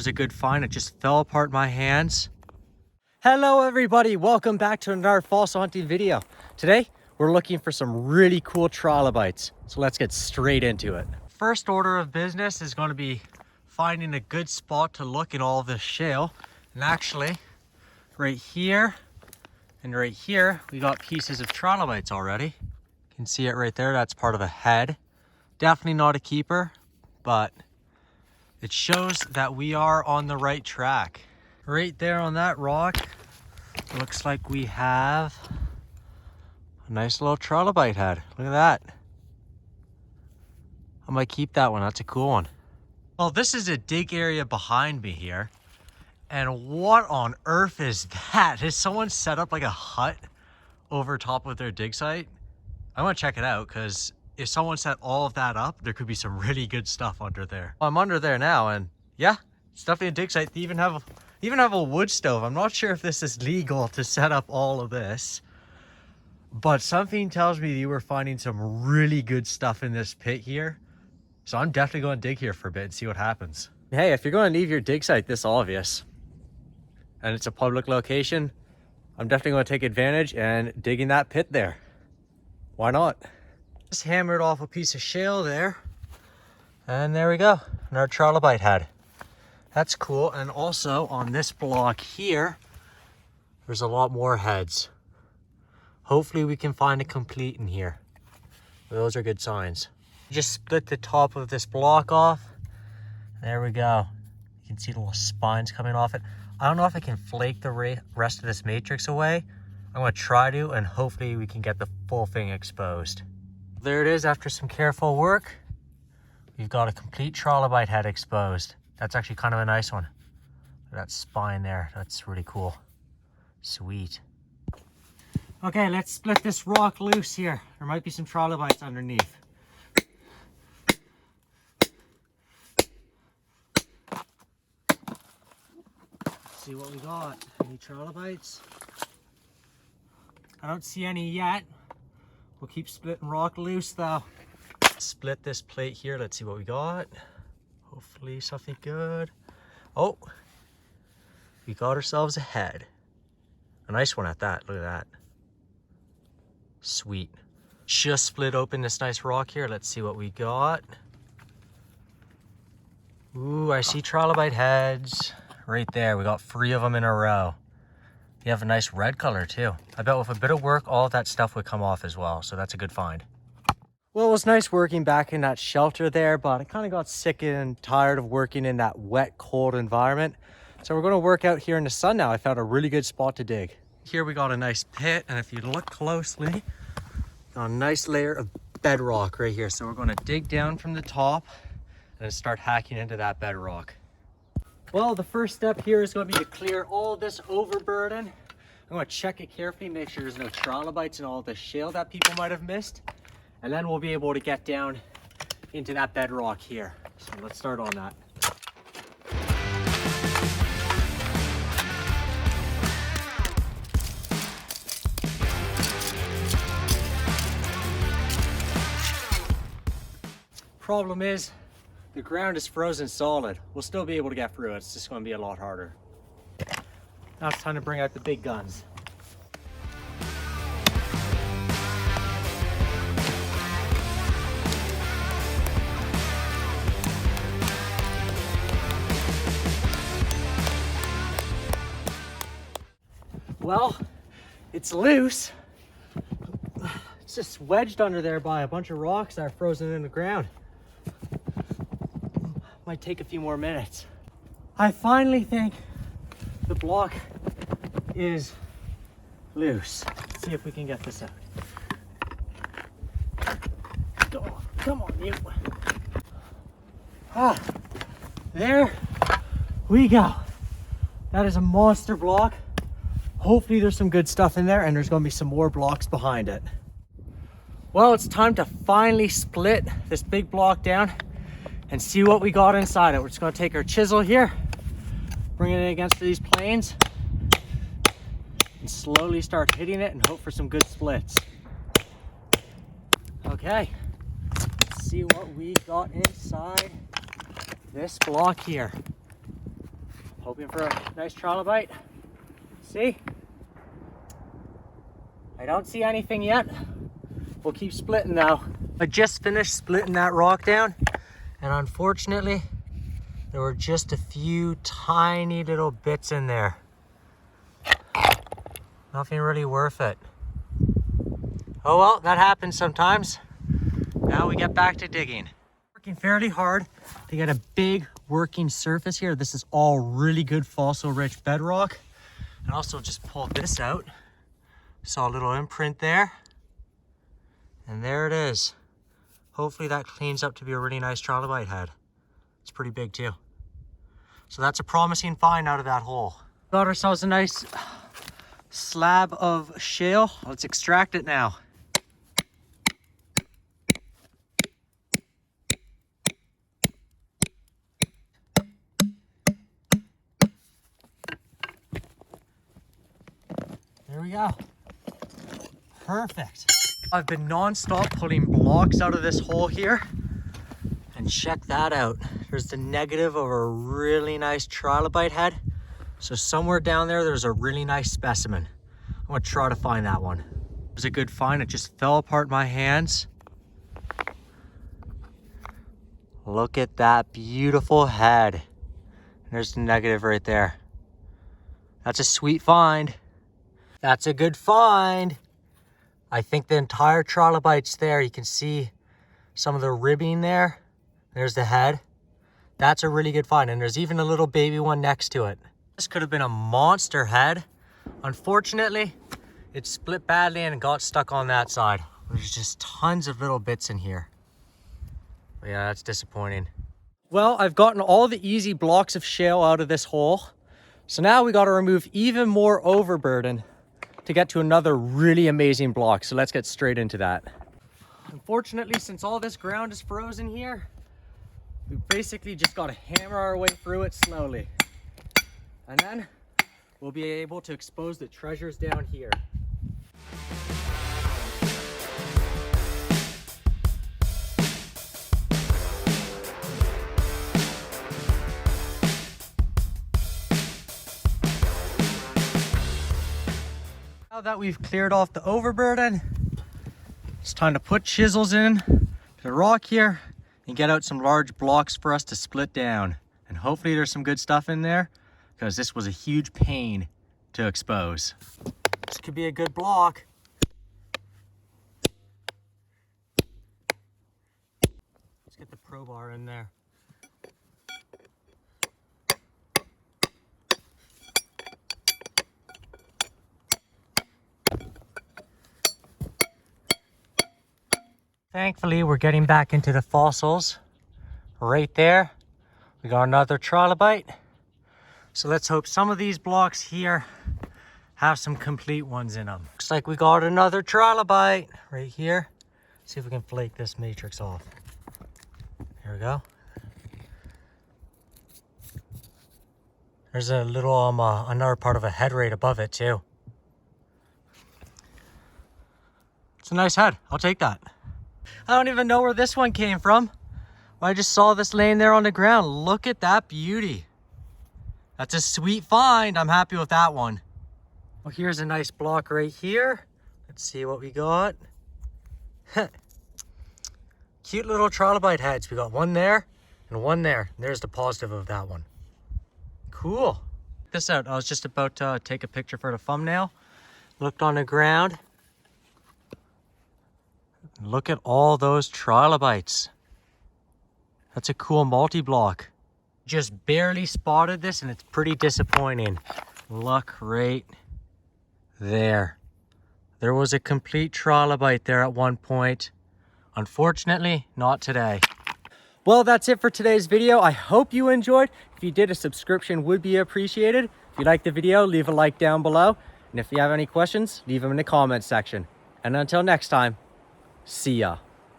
was a good find. It just fell apart in my hands. Hello everybody, welcome back to another fossil hunting video. Today we're looking for some really cool trilobites, so let's get straight into it. First order of business is going to be finding a good spot to look in all of this shale. And actually right here and right here we got pieces of trilobites already. You can see it right there. That's part of a head. Definitely not a keeper, but it shows that we are on the right track. Right there on that rock, looks like we have a nice little trilobite head. Look at that. I might keep that one. That's a cool one. Well, this is a dig area behind me here. And what on earth is that? Has someone set up like a hut over top of their dig site? I want to check it out because if someone set all of that up, there could be some really good stuff under there. I'm under there now, and yeah, it's definitely a dig site. They even have a wood stove. I'm not sure if this is legal to set up all of this, but something tells me you were finding some really good stuff in this pit here. So I'm definitely going to dig here for a bit and see what happens. Hey, if you're going to leave your dig site this obvious and it's a public location, I'm definitely going to take advantage and dig in that pit there. Why not? Just hammered off a piece of shale there, and there we go, another trilobite head. That's cool. And also on this block here, there's a lot more heads. Hopefully we can find a complete in here. Those are good signs. Just split the top of this block off. There we go. You can see the little spines coming off it. I don't know if I can flake the rest of this matrix away. I'm going to try to, and hopefully we can get the full thing exposed. There it is. After some careful work, we've got a complete trilobite head exposed. That's actually kind of a nice one. That spine there, that's really cool. Sweet. Okay, let's split this rock loose here. There might be some trilobites underneath. Let's see what we got. Any trilobites? I don't see any yet. We'll keep splitting rock loose though. Split this plate here. Let's see what we got. Hopefully something good. Oh, we got ourselves a head. A nice one at that. Look at that. Sweet. Just split open this nice rock here. Let's see what we got. Ooh, I see trilobite heads right there. We got 3 of them in a row. You have a nice red color too. I bet with a bit of work, all of that stuff would come off as well. So that's a good find. Well, it was nice working back in that shelter there, but I kind of got sick and tired of working in that wet, cold environment. So we're going to work out here in the sun now. I found a really good spot to dig. Here we got a nice pit, and if you look closely, got a nice layer of bedrock right here. So we're going to dig down from the top and start hacking into that bedrock. Well, the first step here is going to be to clear all this overburden. I'm going to check it carefully, make sure there's no trilobites and all the shale that people might have missed. And then we'll be able to get down into that bedrock here. So let's start on that. Problem is, the ground is frozen solid. We'll still be able to get through it. It's just going to be a lot harder. Now it's time to bring out the big guns. Well, it's loose. It's just wedged under there by a bunch of rocks that are frozen in the ground. Might take a few more minutes. I finally think the block is loose. Let's see if we can get this out. Come on, you. Ah, there we go. That is a monster block. Hopefully there's some good stuff in there, and there's going to be some more blocks behind it. Well, it's time to finally split this big block down and see what we got inside it. We're just going to take our chisel here, bring it against these planes, and slowly start hitting it and hope for some good splits. Okay, let's see what we got inside this block here. Hoping for a nice trilobite. See? I don't see anything yet. We'll keep splitting though. I just finished splitting that rock down, and unfortunately, there were just a few tiny little bits in there. Nothing really worth it. Oh well, that happens sometimes. Now we get back to digging. Working fairly hard to get a big working surface here. This is all really good fossil-rich bedrock. And also just pull this out. Saw a little imprint there. And there it is. Hopefully that cleans up to be a really nice trilobite head. It's pretty big too. So that's a promising find out of that hole. Got ourselves a nice slab of shale. Let's extract it now. There we go. Perfect. I've been non-stop pulling blocks out of this hole here. And check that out. There's the negative of a really nice trilobite head. So somewhere down there, there's a really nice specimen. I'm gonna try to find that one. It was a good find. It just fell apart in my hands. Look at that beautiful head. There's the negative right there. That's a sweet find. That's a good find. I think the entire trilobite's there. You can see some of the ribbing there. There's the head. That's a really good find. And there's even a little baby one next to it. This could have been a monster head. Unfortunately, it split badly and got stuck on that side. There's just tons of little bits in here. But yeah, that's disappointing. Well, I've gotten all the easy blocks of shale out of this hole. So now we got to remove even more overburden to get to another really amazing block. So let's get straight into that. Unfortunately, since all this ground is frozen here, we basically just got to hammer our way through it slowly. And then we'll be able to expose the treasures down here. Now that we've cleared off the overburden, it's time to put chisels in the rock here and get out some large blocks for us to split down. And hopefully there's some good stuff in there, because this was a huge pain to expose. This could be a good block. Let's get the crowbar in there. Thankfully, we're getting back into the fossils. Right there, we got another trilobite. So let's hope some of these blocks here have some complete ones in them. Looks like we got another trilobite right here. See if we can flake this matrix off. Here we go. There's a little, another part of a head right above it too. It's a nice head, I'll take that. I don't even know where this one came from. I just saw this laying there on the ground. Look at that beauty. That's a sweet find. I'm happy with that one. Well, here's a nice block right here. Let's see what we got. Cute little trilobite heads. We got one there and one there. And there's the positive of that one. Cool. Check this out. I was just about to take a picture for the thumbnail. Looked on the ground. Look at all those trilobites. That's a cool multi-block. Just barely spotted this and it's pretty disappointing. Look right there. There was a complete trilobite there at one point. Unfortunately, not today. Well, that's it for today's video. I hope you enjoyed. If you did, a subscription would be appreciated. If you liked the video, leave a like down below. And if you have any questions, leave them in the comments section. And until next time, see ya.